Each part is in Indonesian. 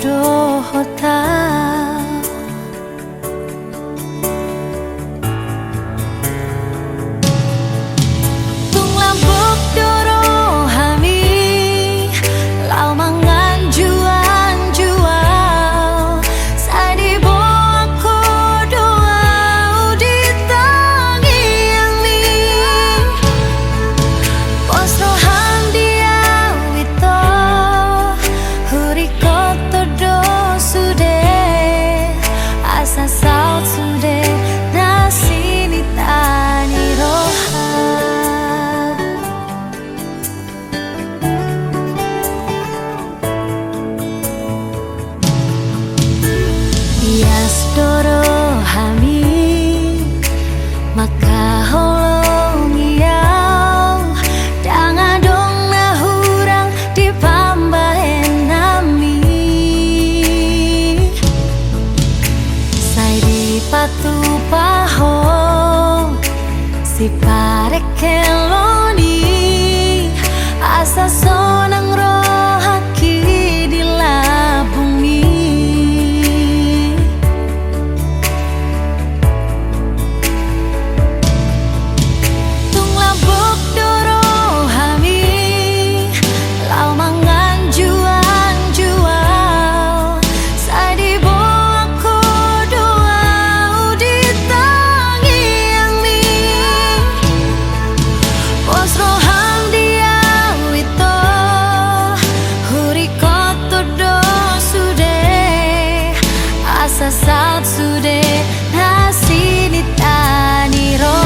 dohota tung lambok doro hami lau mangan juan jual sadi bo aku doa di tangi yang mi pos rohan dia wito huriko todo sude asa saut sude nasi ni tani rohan Yas doro hami maka holong iau danga dong na hurang di pambahen nami sai di patu paho si pare keloni asa sonang rohaki di labungi tung lambok doro hami lau mangan juan jual sadi bo aku doa di tangi yang mi pos rohan dia wito huriko todo sude asa saat sude nasi ni tani rohan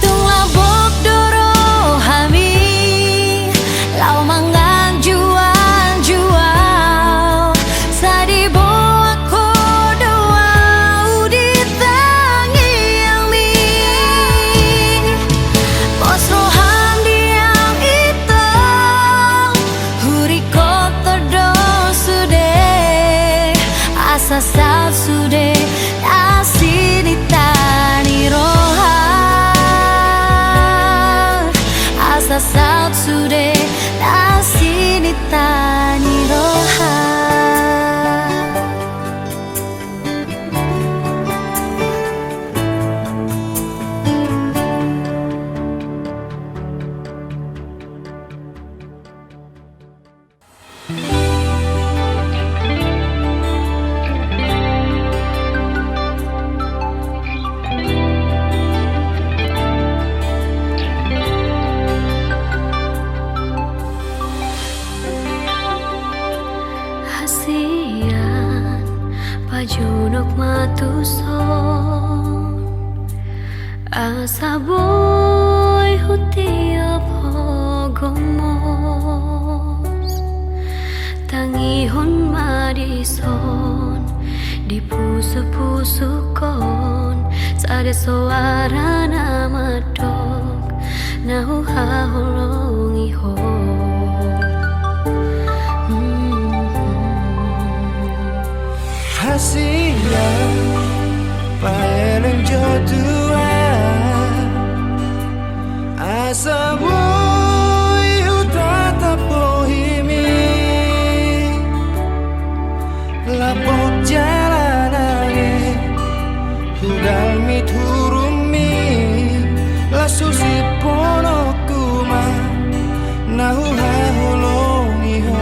tung lambok doro hami lau mangan juan jual sadi bo aku doa di tangi yang mi pos rohan diang itu huriko todo sude asa saat sude nasi ni tani rohan asa saat sude nasi ni tani rohan hasian pajunok matuson asa boy hutiap hogomos tangihon madison di pusu-pusukon sade suara nama dok nahu haholong iho hasian paeneng jodohan asa boy utata pohimi lapot jalanane hudal miturumi lasusi ponokuma nahu haholongi ho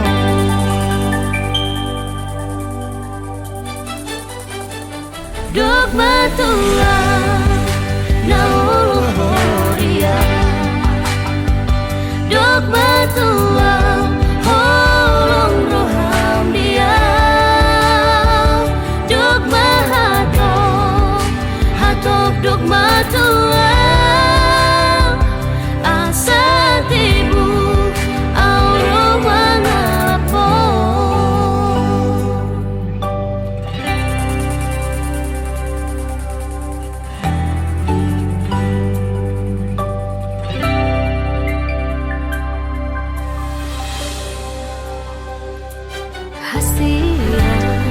dok matua naulu horia dok matua holong roham dia dok mahatok hatok dok matua asa tibu auro mangapo hasian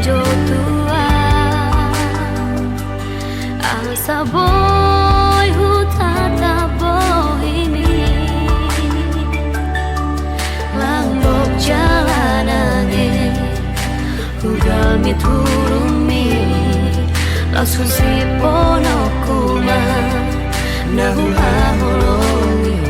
jo tua asa boy hutata bohimi langbok jalanane hugal miturumi langsung si ponokuma nahu aholongi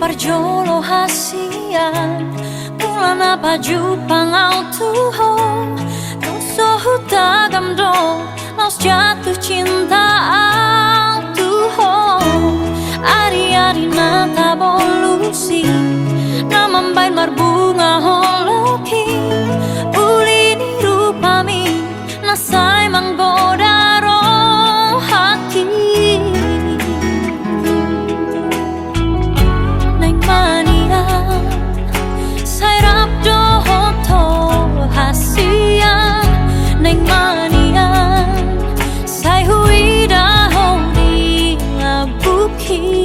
parjolo hasian mulana baju pangau tuhong kau sohutagam dong laus jatuh cinta au tuhong ari-ari nata bolusi namambain marbunga holoki ulini rupami nasai manggoda roh hati Neng mania sai hui da hong di buki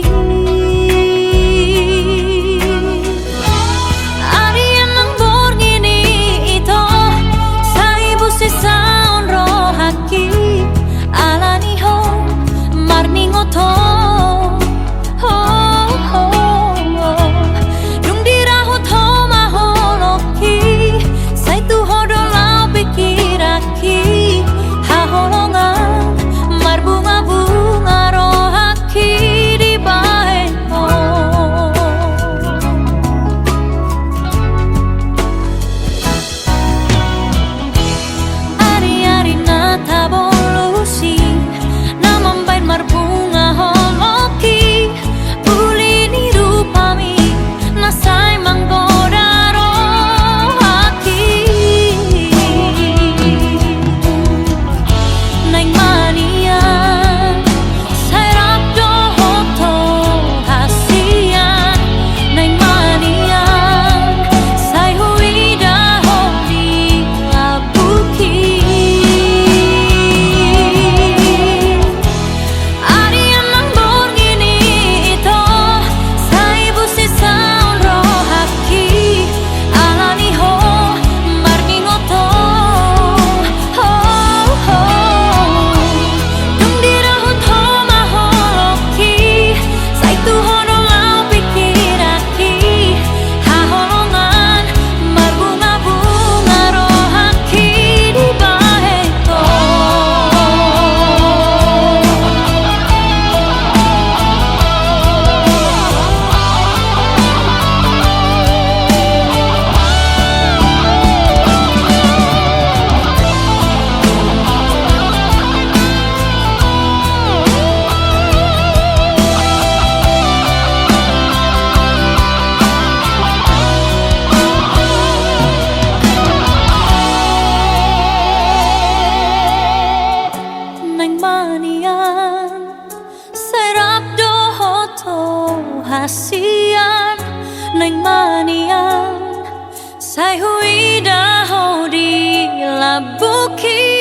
sai hui đã hồ đi là bố khi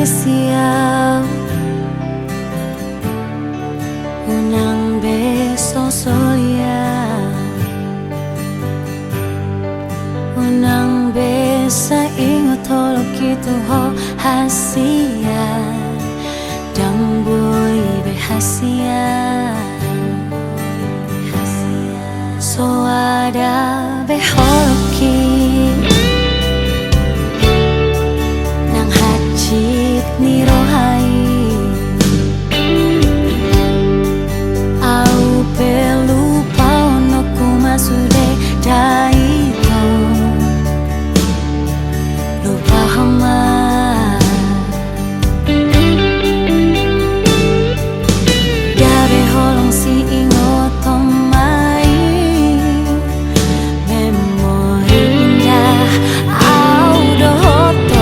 siang unang beso solia unang besa ingot tolo gitu ho hasia dang boy behasia so ada beholoki ni rohai au pelu pau no kuma sude daito lupa hama gabe holong si ingotom mai memori indah au dohoto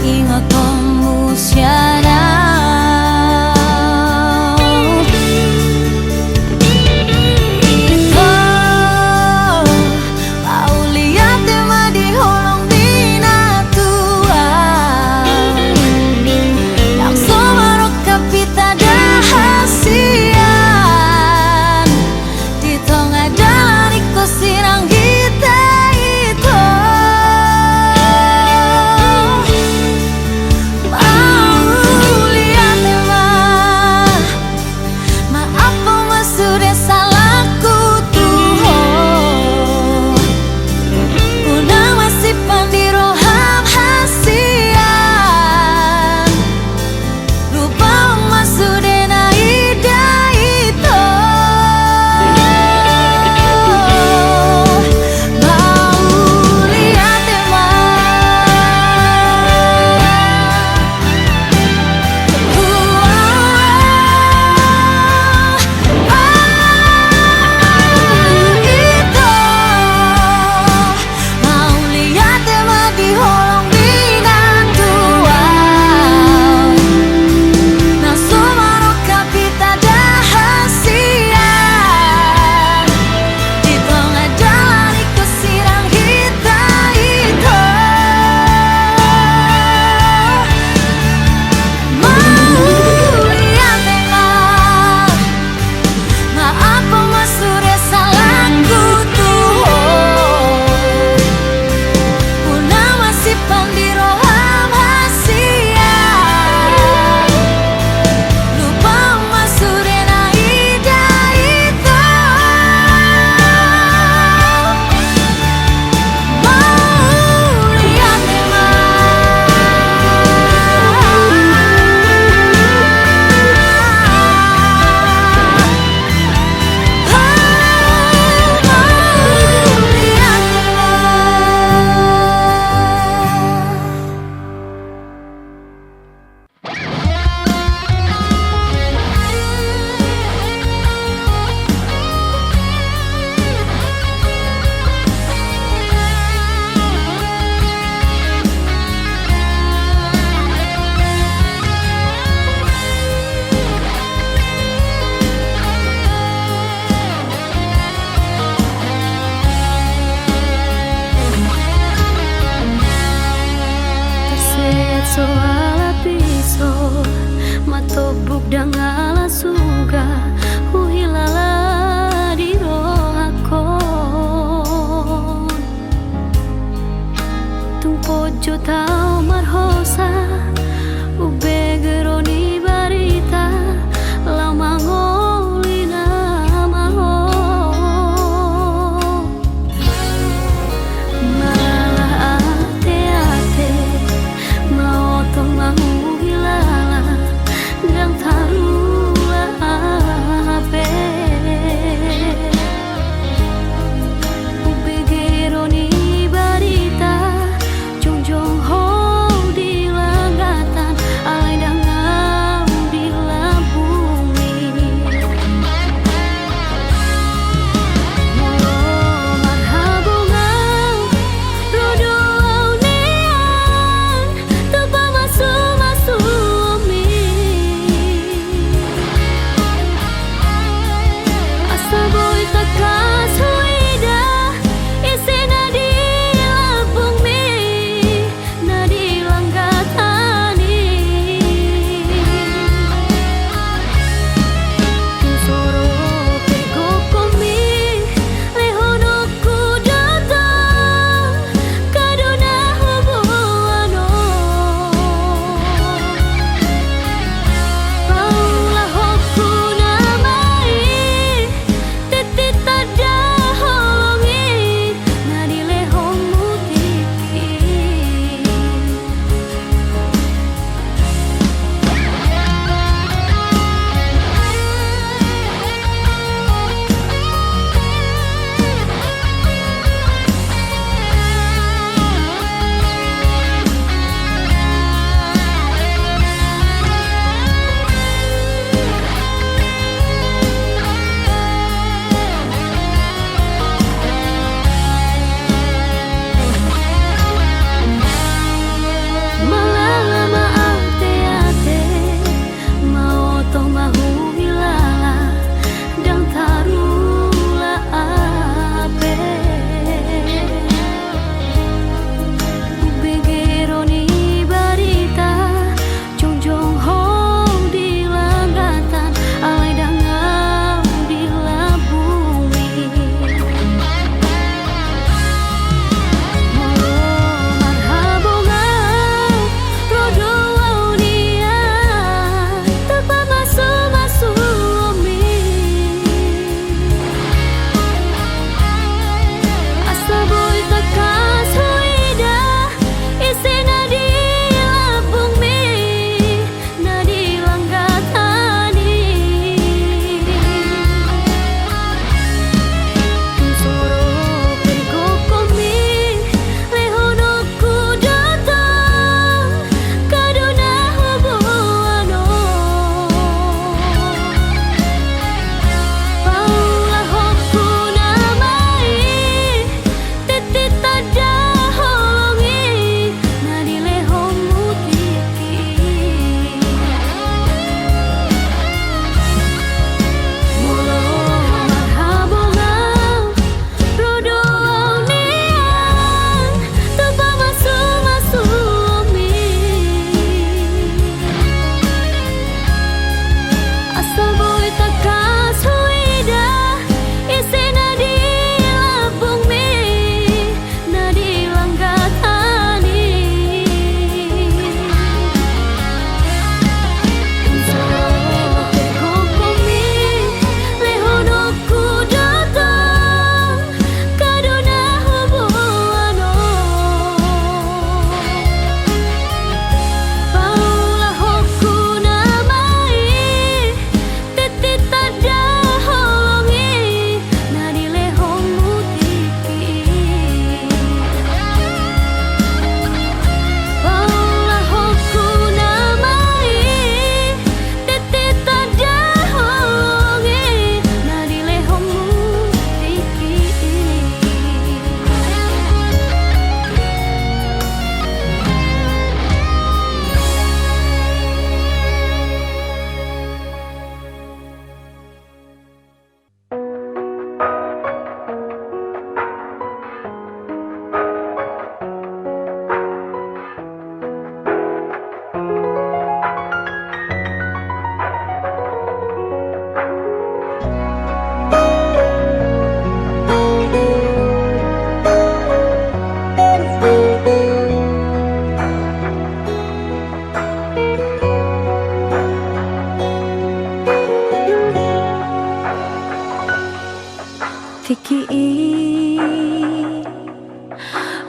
ingat kamu siapa itu kau lihat dan ngala suga uhilala di rohakon tung pojo tau marhosa ube geroni barita lama ngolina maho malah ate-ate mau tong mau hilala yang tarulah ape ube geroni barita jong jong ho di langgat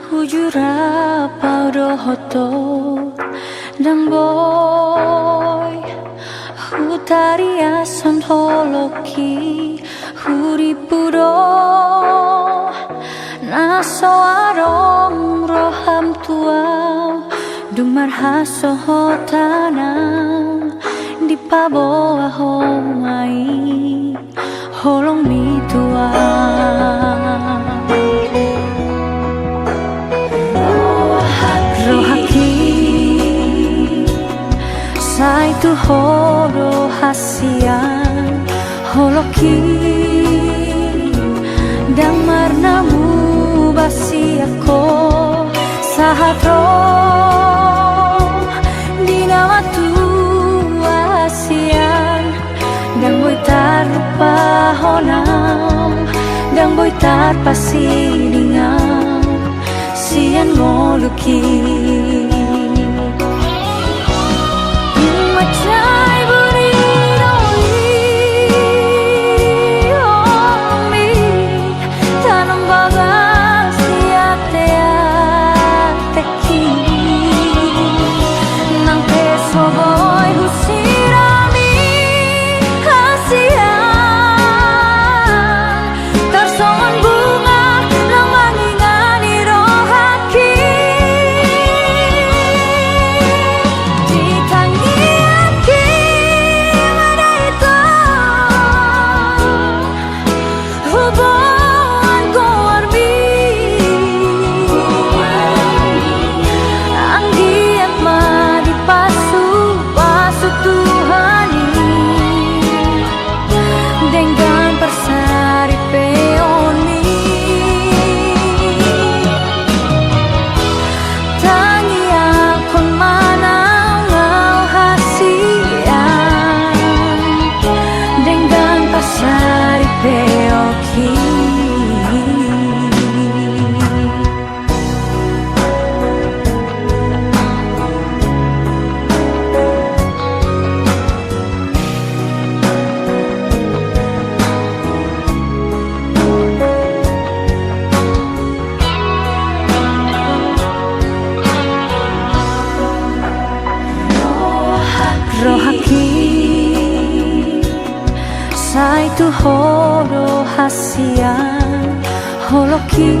Hujura paudo hoto dan boy Hutaria santoloki huri puro Naso arong roham tua Dumar haso hotana Di paboa homai Holong mi tua Sai tu horo hasian holoki dan marnamu basi ako sahatro di nama tu hasian dan boy tarupa honam dan boy tarpasi dengan sian moluki Macai bonito mi tanam bagas ate kini nang peso boy husirami hasian tersongon bunga nang mangingani rohaki Rohaki Sai tu horo hasian holoki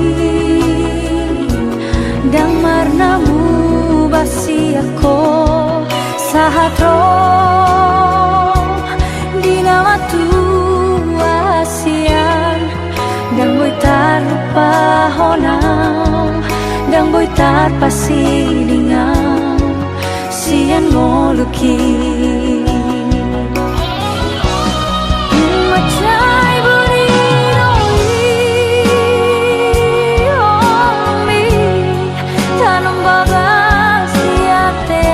dan marnamu basi ako sahatro di nama tu hasian dan boy tarupa honam dan boy tarpasi dengan sian moluki Macai bonito mi tanam bagas ate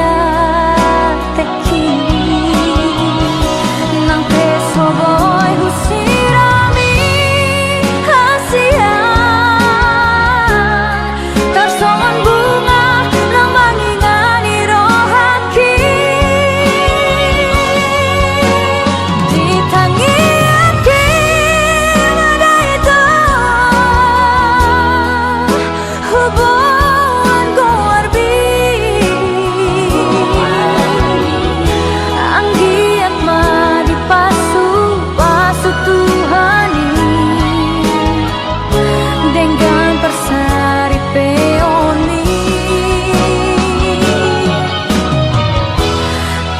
kini nang peso boy husirami hasian tersongon bunga nang mangingani rohaki ditangi aki madaito hubungan gorbi ang giat madipasu pasu Tuhani dengan persari peoni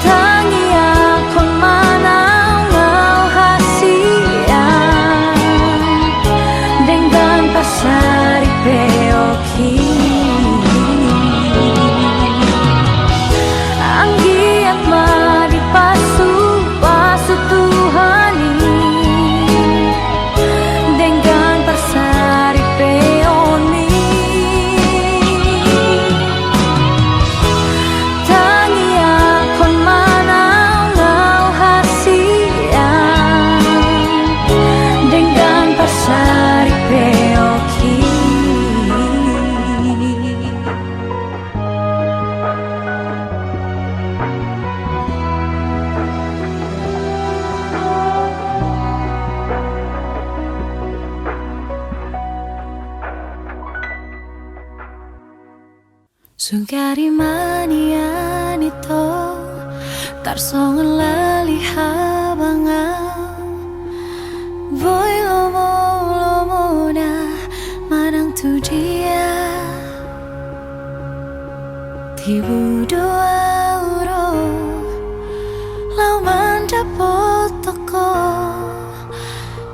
tangi akon manangau hasian dengan persari peoki Sugari manian itu tarsongan lali habanga Boy lomo na manang tu dia Tibu doa uro lau manda potoko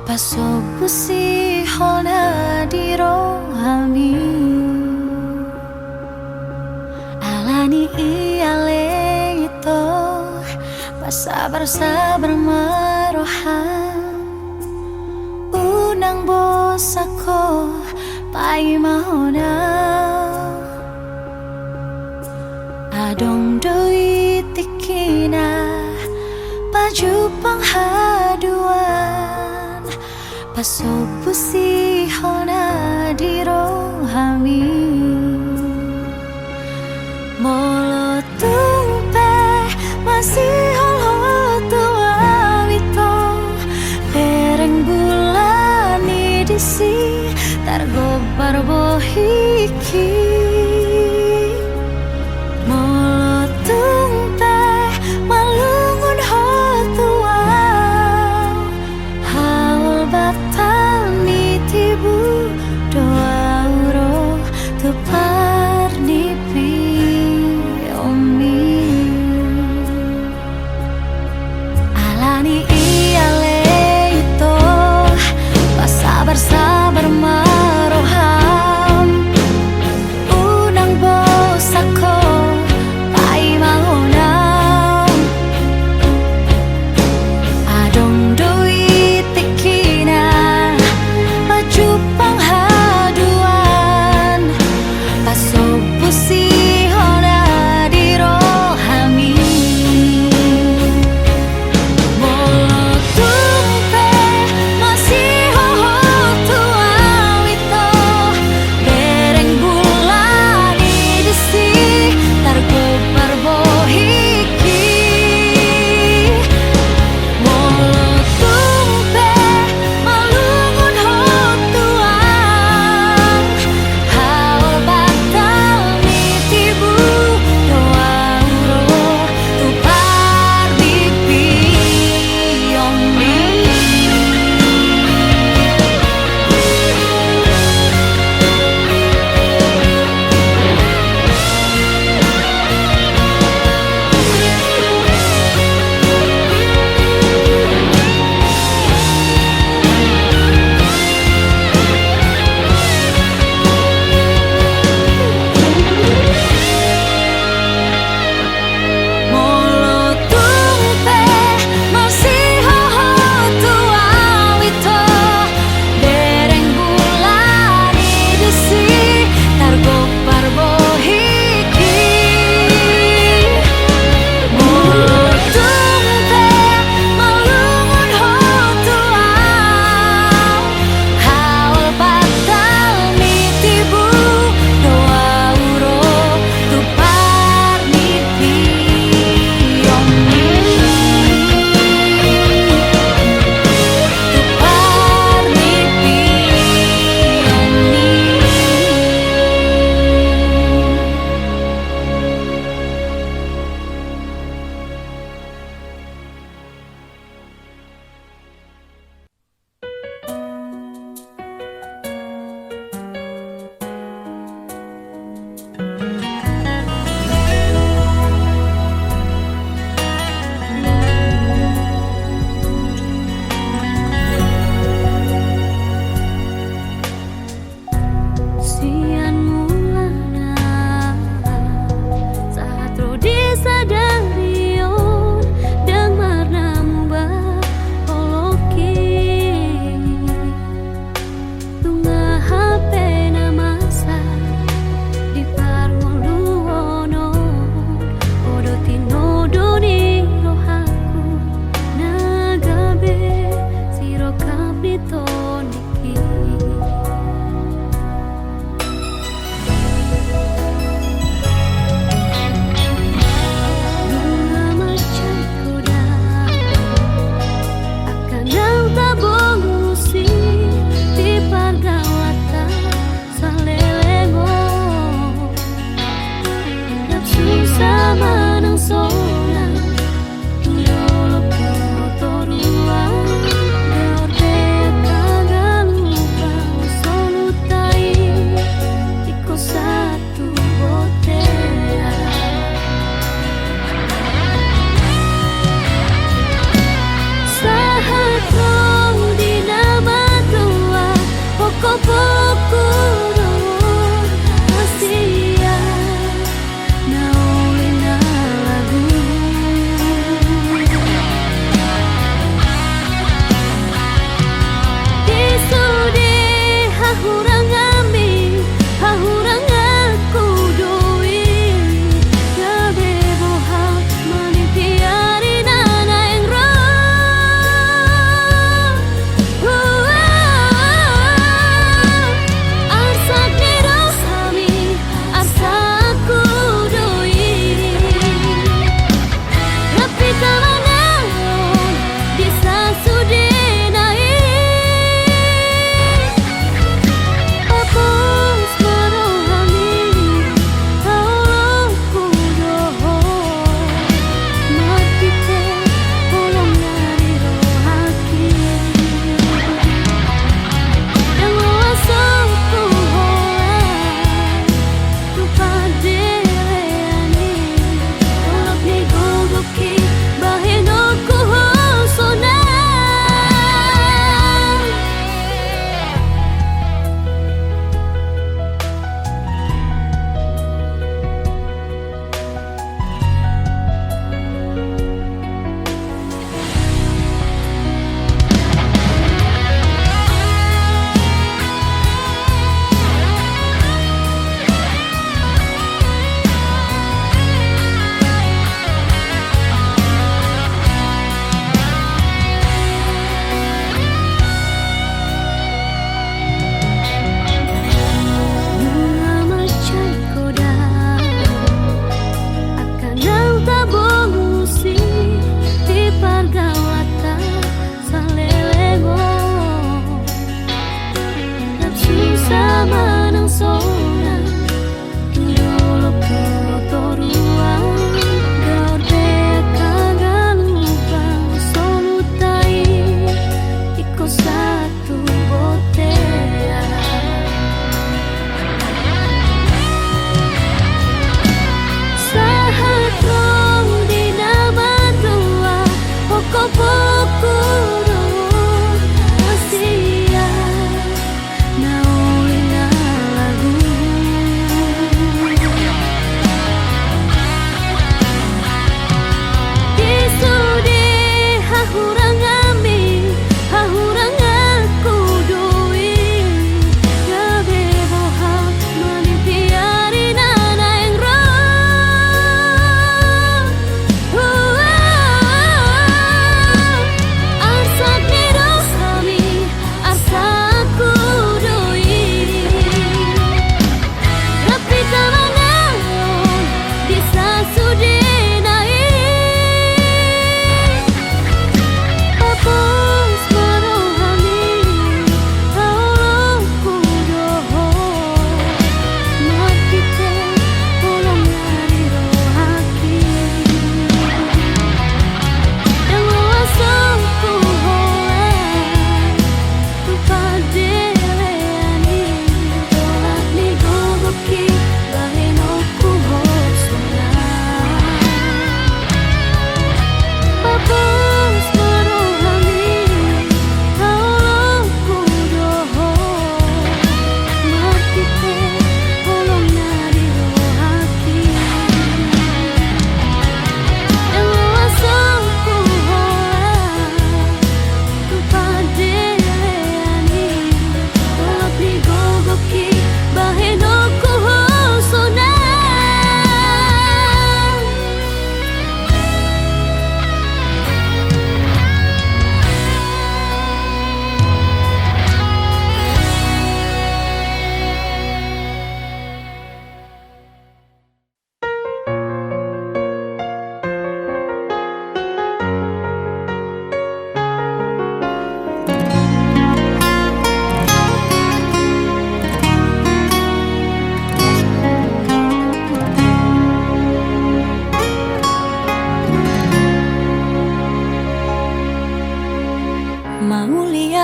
Paso pusi hona di rohami Alani iale itu Sabar-sabar marohan Unang bosako pai mahona Adong doi tikina Baju penghaduan Pasopusi hona di rohami Molo tumpe masih holo tua wito Pereng bulani disi Targobar bohiki Molo tumpe malungun hotua Haul batani tibu doa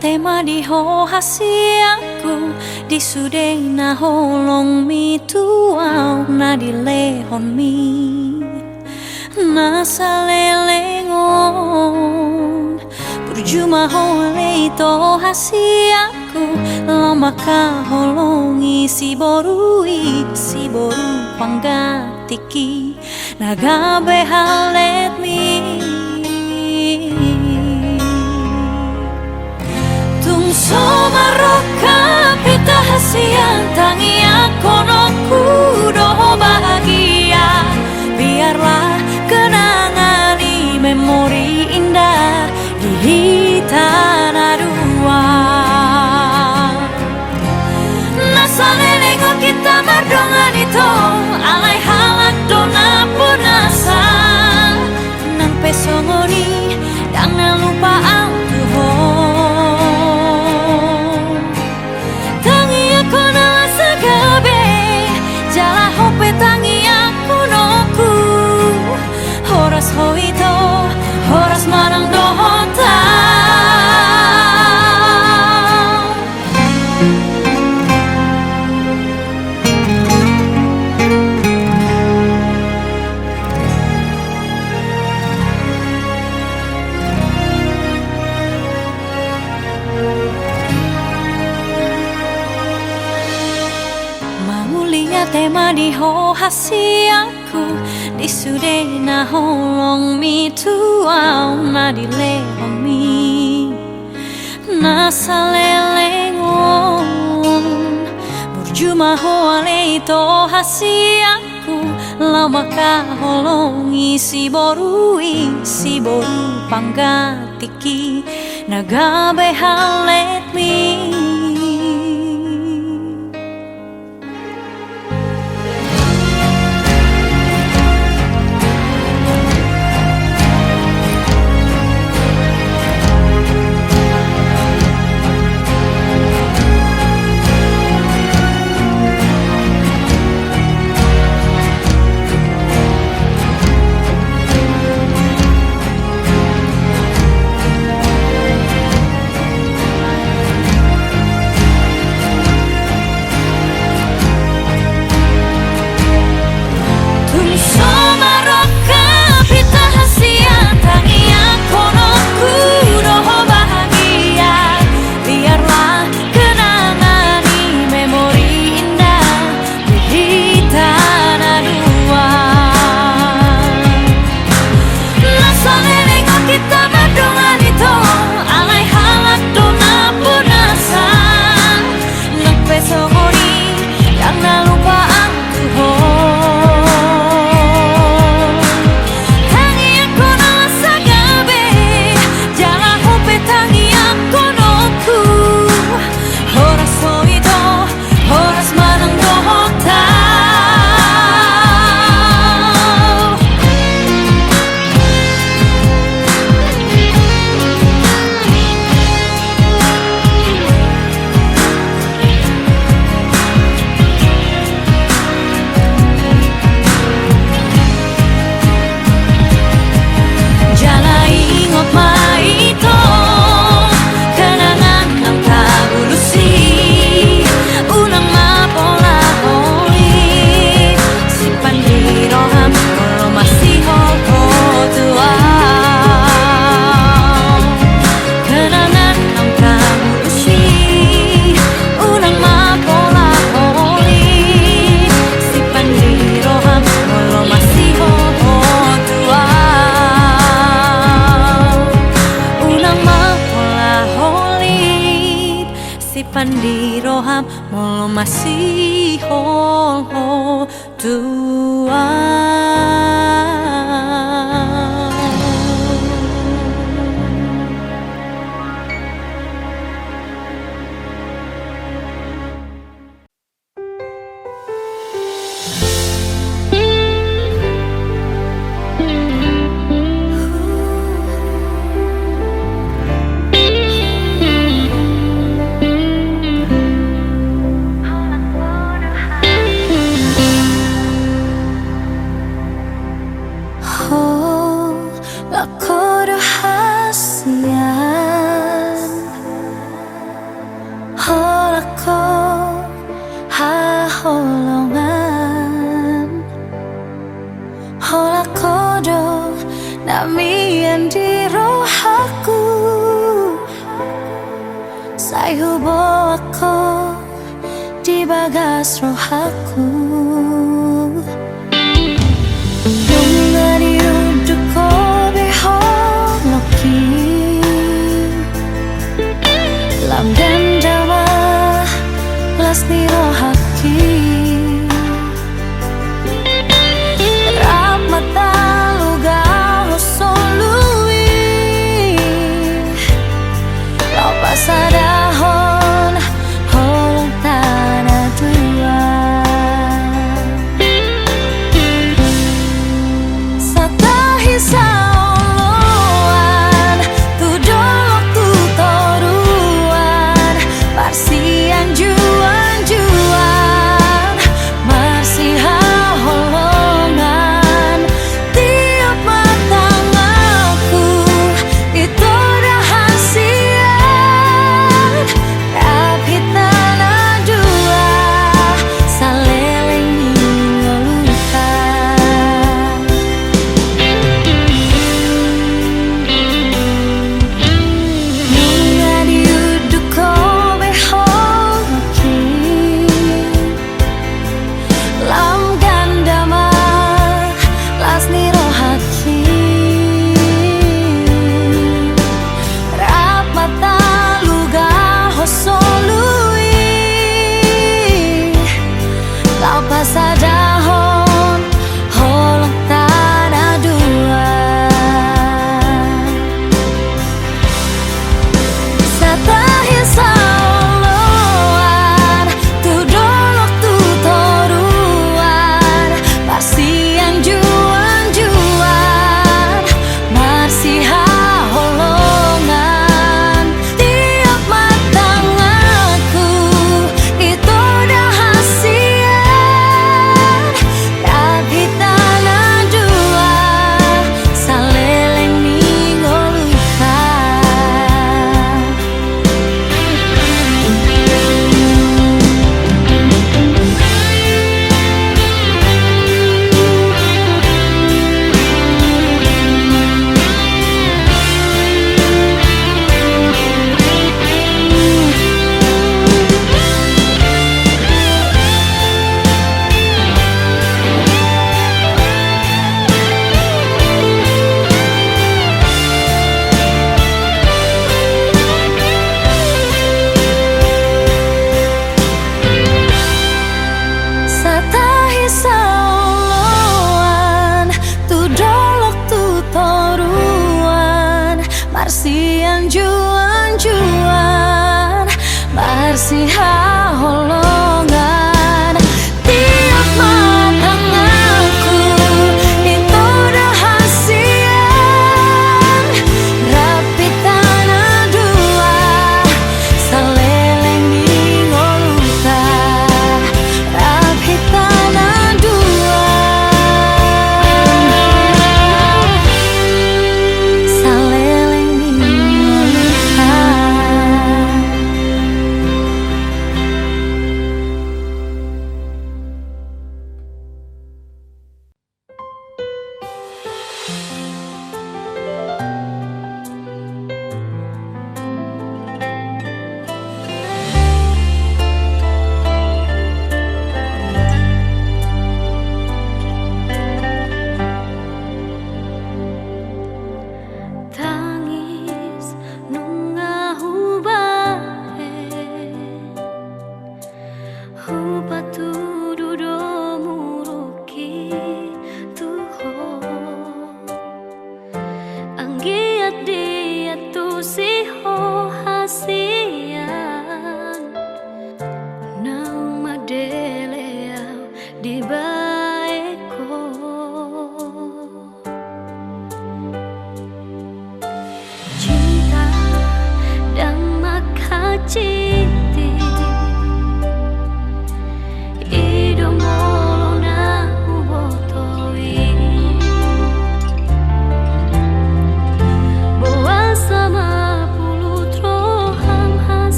tema di ho hasiaku di sude na holong mi tuau na di lehon mi na salelengon berjumah oleh to hasiaku lama ka holongi si boru panggatiki nagabe halet mi Somaroka pita hasian tangi akonoku doho bahagia biarlah kenangan di memori indah di tanah dua nasale nengo kita mardongan itu alai halak dona punasa nang pesongoni dan lupa tuho horas hoito horas manang dohota mau lihat tema di ho hasiaku di sude na holong mi tuau na di lehong mi na salelengon berjumah oleh to hasiaku lama ka holongi si boru panggatiki nagabe halet mi Pandi roham molo masih ho tua Kamian di rohaku Sayu bawaku di bagas rohaku Bunga di duduk kobe holoki Lam dan jawa las ni rohaki Ramata luga hosolui Lau pasadahon holong tanah dua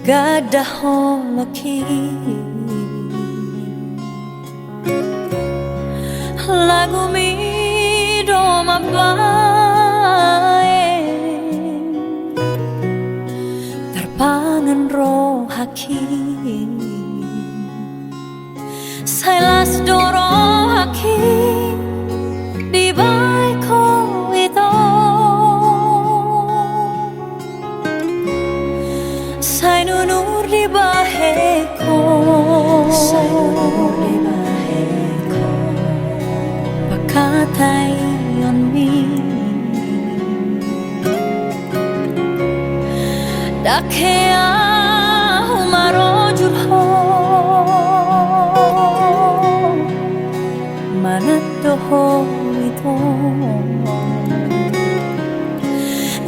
gadah holoki lagu mi do mabae terpangan rohaki sailas doro haki di baiko itu sai nunur di baheko pakatai on mi dakea humaro jurho manatoho ito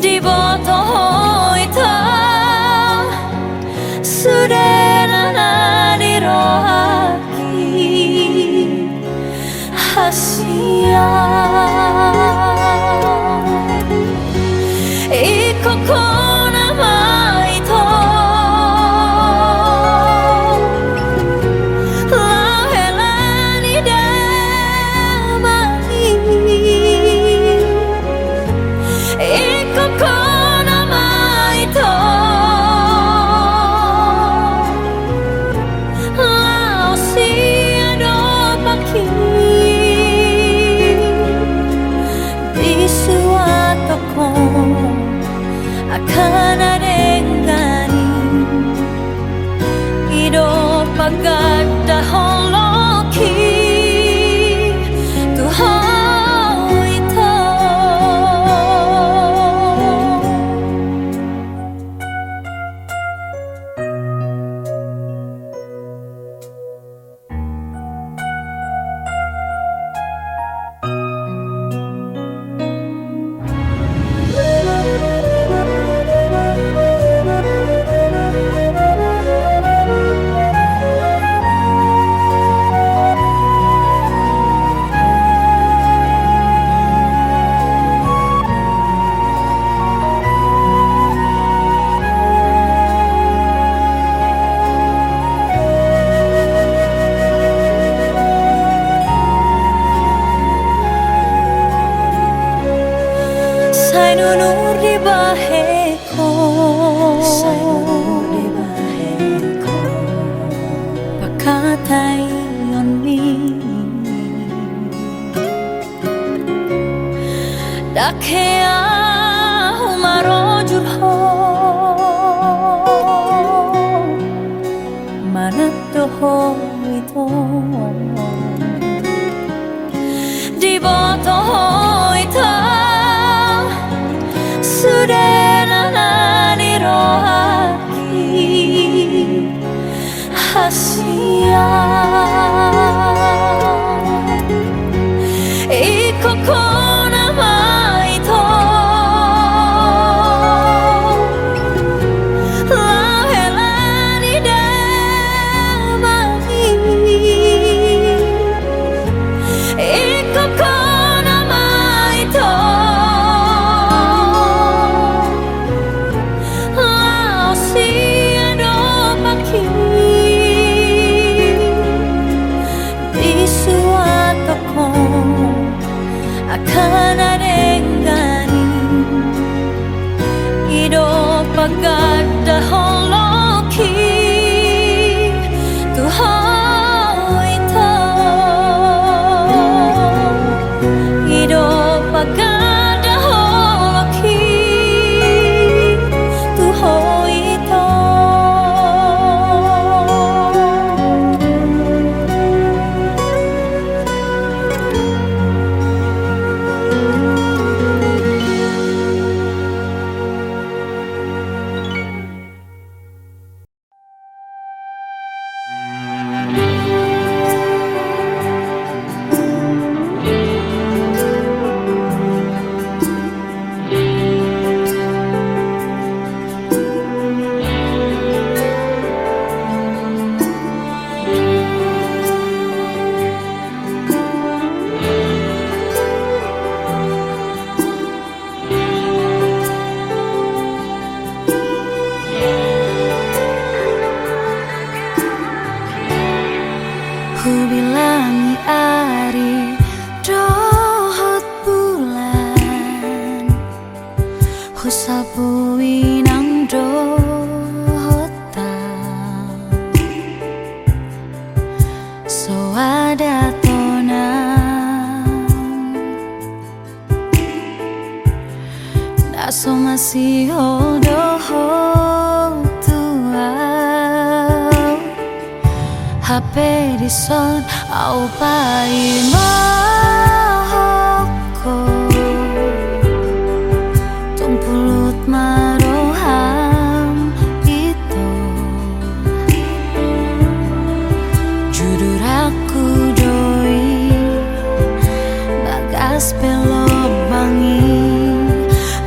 di botoho ito sudena di rohaki hasia iko kona maito lahelani damai iko kona maito lao sia do paki di suatu akan adengani hidup pagada holoki Tuhan itu Aperisod au paimahoko Tumpulut maroham itu Judul aku doi Bagas belok bangi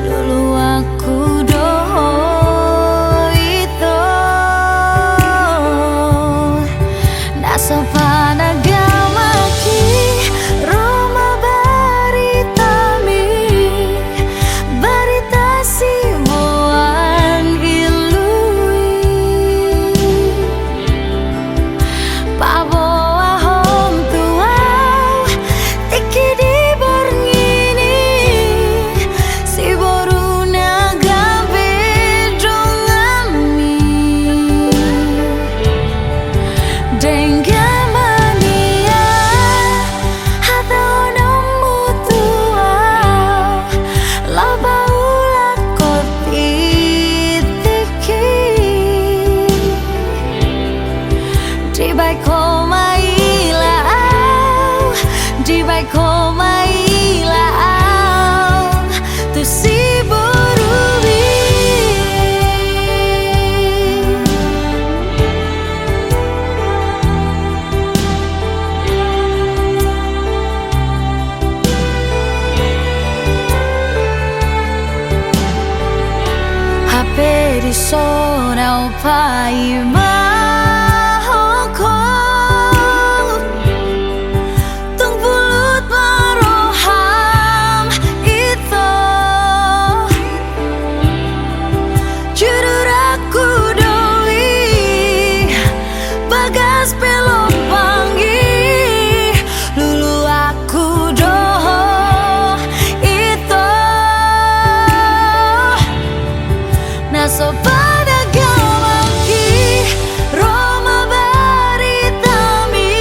Lulu aku doi itu Nasa panagamaki Roma baritami Barita simuan ilui Paboa hom tuau Tiki di borngini Si boruna gabe dongami Dengamania Hatau namu tuau Labaula koti tiki Dibai koma ilau Dibai koma ilau Tu si borubi Aperisod au paimahoko Tumpulut maroham itu Judul aku doi Bagas belok pangi Lulu aku doh itu Naso panagamaki Roma baritami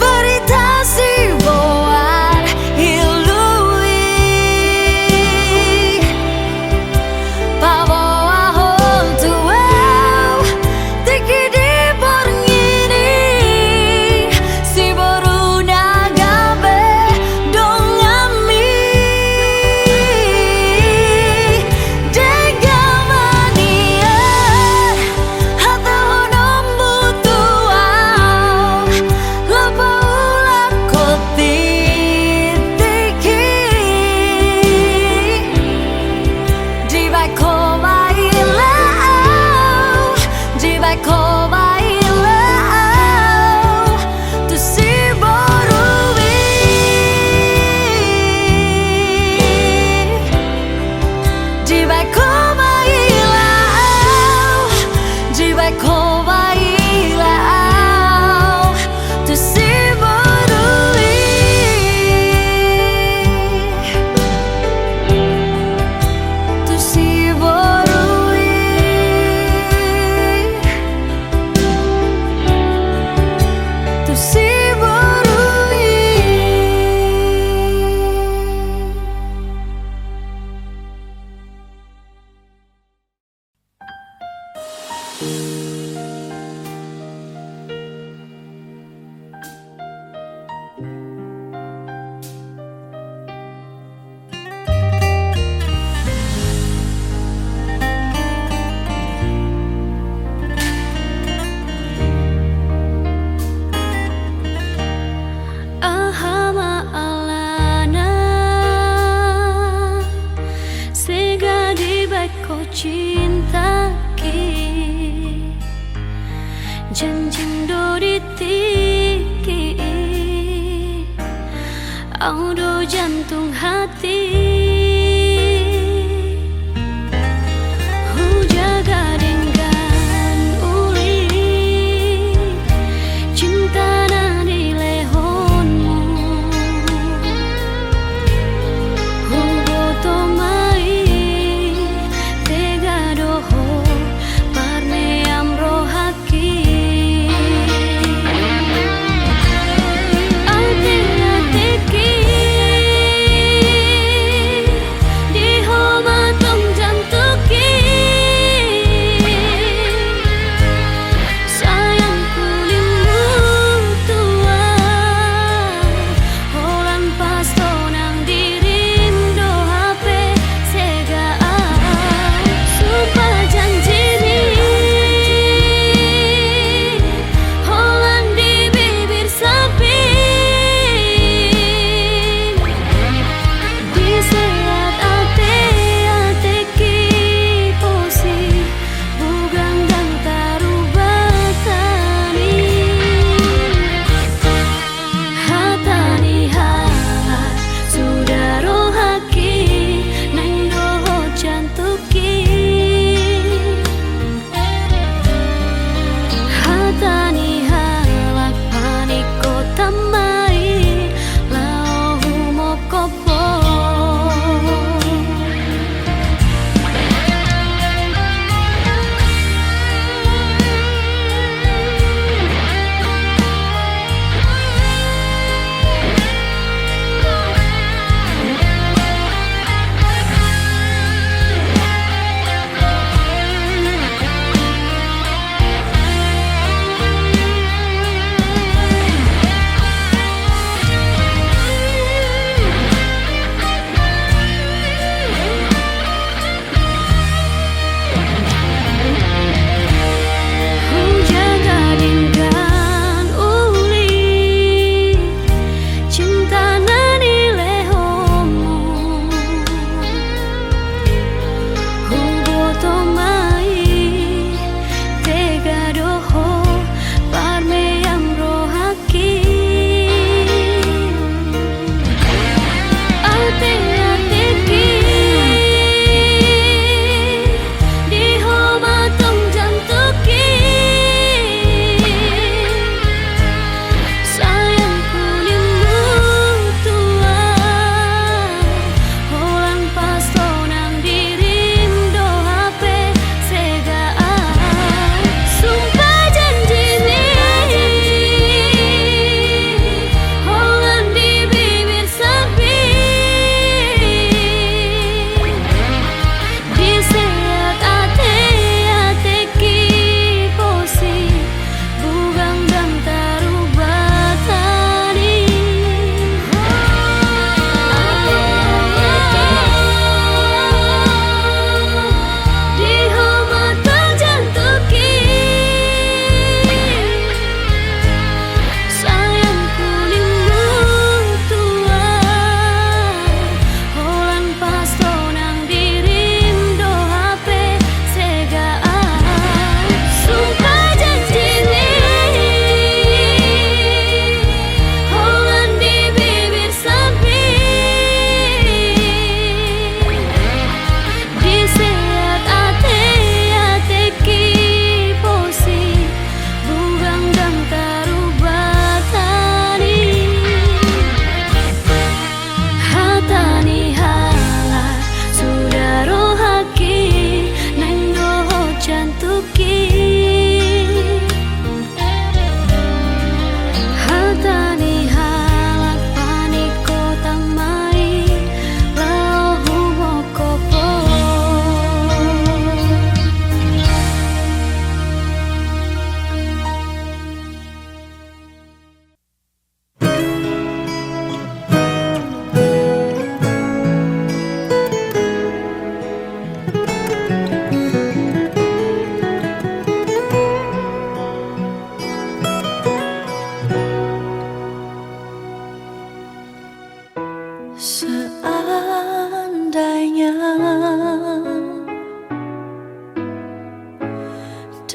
Barita sibuan ilui Paboa hom tuau Tiki di borngini Si boruna gabe dongami Dengamania Hatau namu tuau Labaula koti tiki Dibai koma ilau Dibai koma ilau Tu si borubi Dibai koma ilau Dibai koma ilau Tu si borubi Tu si borui Tu si borui Ahama alana Sega dibai ko cinta ki Janjing dori tiki Audo jantung hati Hujaga dengan uli Cinta na di lehonmu Hugo tomai Tega doho Parneam rohaki Altena teki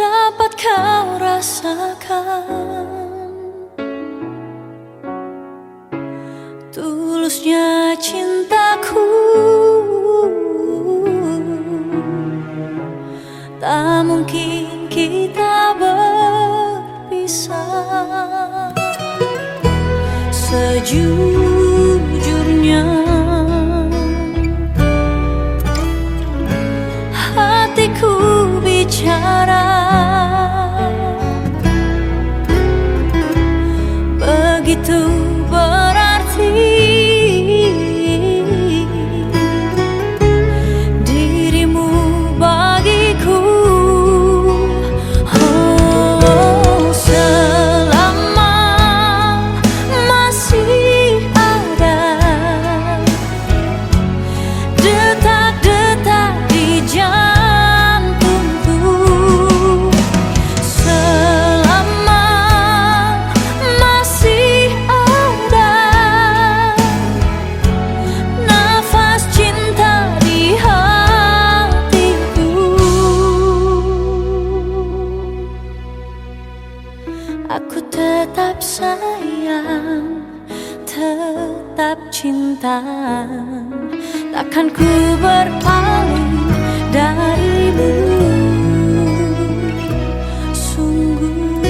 dapat kau rasakan tulusnya cintaku. Tak mungkin kita berpisah. Sejujurnya hatiku bicara, begitu berarti dirimu bagiku. Oh, selama masih ada detak-detak di jantungku, selama masih ada nafas cinta di hatiku, aku tetap sayang, tetap cinta. Takkan ku berpaling darimu, sungguh.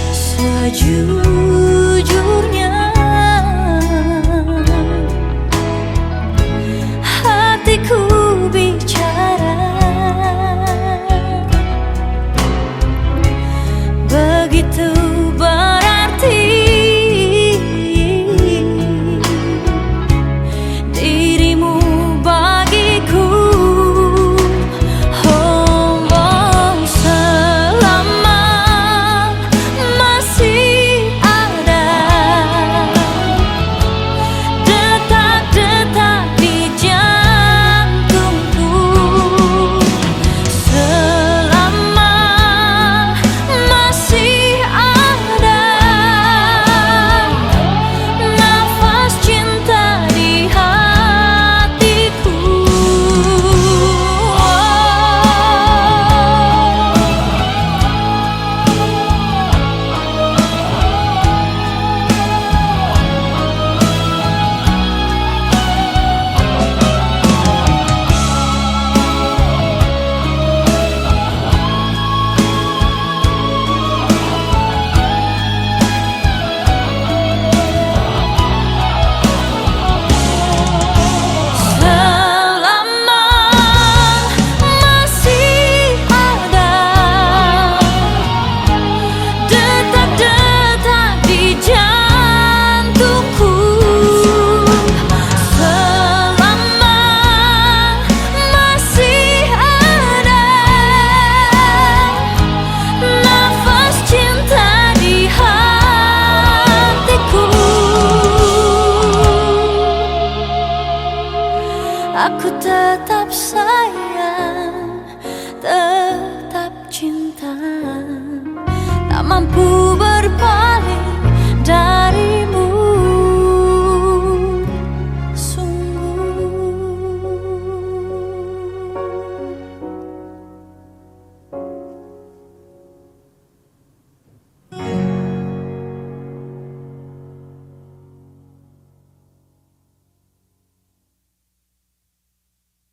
Sejujurnya